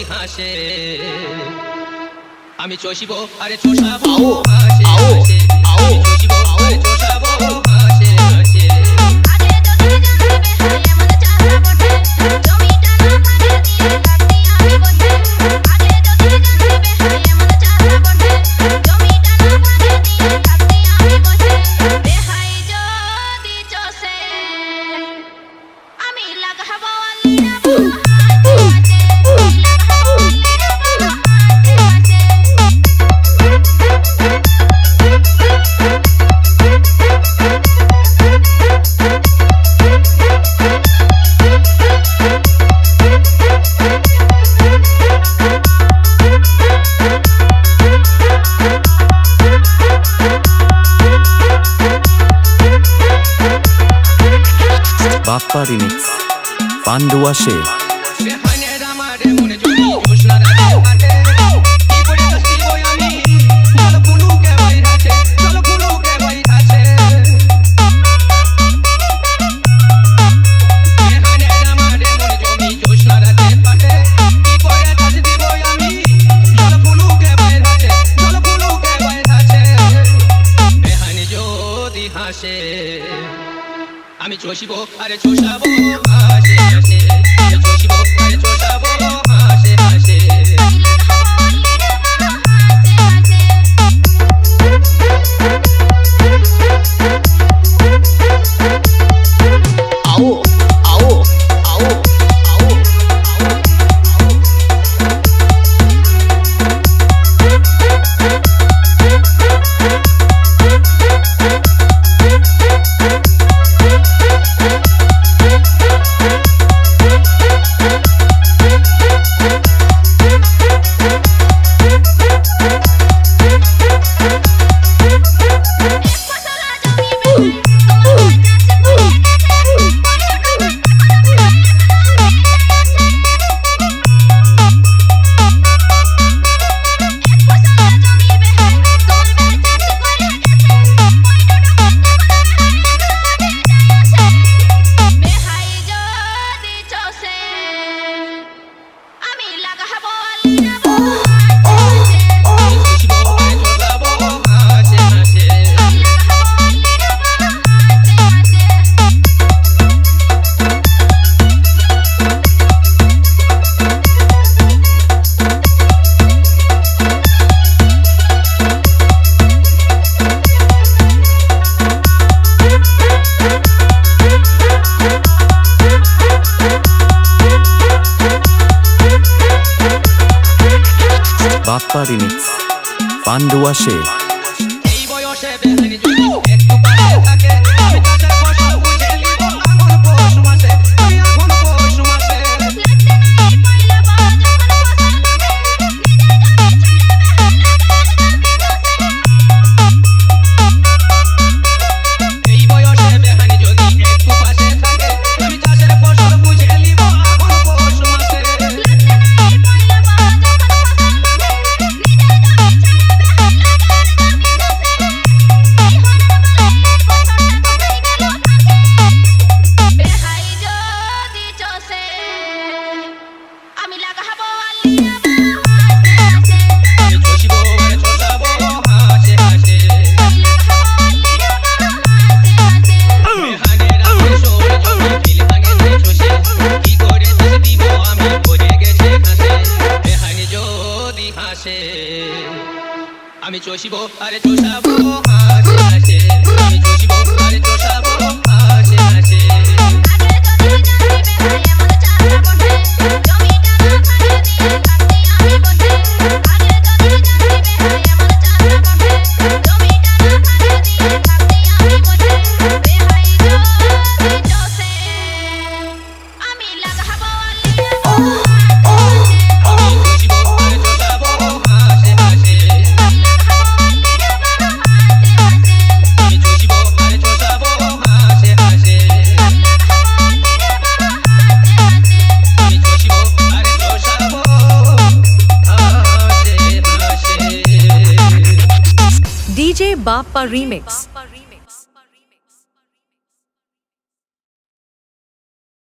হাসে আমি চষিব আরে চষাবো হাসে হাসে আমি চষিব আরে চষাবো হাসে হাসে Bappa Remix Pandua Shea আমি চষিব আরে চষাবো হাসে হাসে আমি চষিব আরে চষাবো হাসে হাসে আও আও আও আও Bappa Remix Pandua Shea এই বয়সে বেহানি যদি একটু পাশে থাকে আমি কাছের ফসল বুঝে নিব এখন পৌষ মাসে আমি এখন পৌষ মাসে এই বয়সে বেহানি যদি একটু পাশে থাকে আমি কাছের ফসল বুঝে নিব এখন পৌষ মাসে আমি চষিব আরে চষাবো হাসে হাসে আমি চষিব আরে চষাবো হাসে হাসে DJ Bappa Remix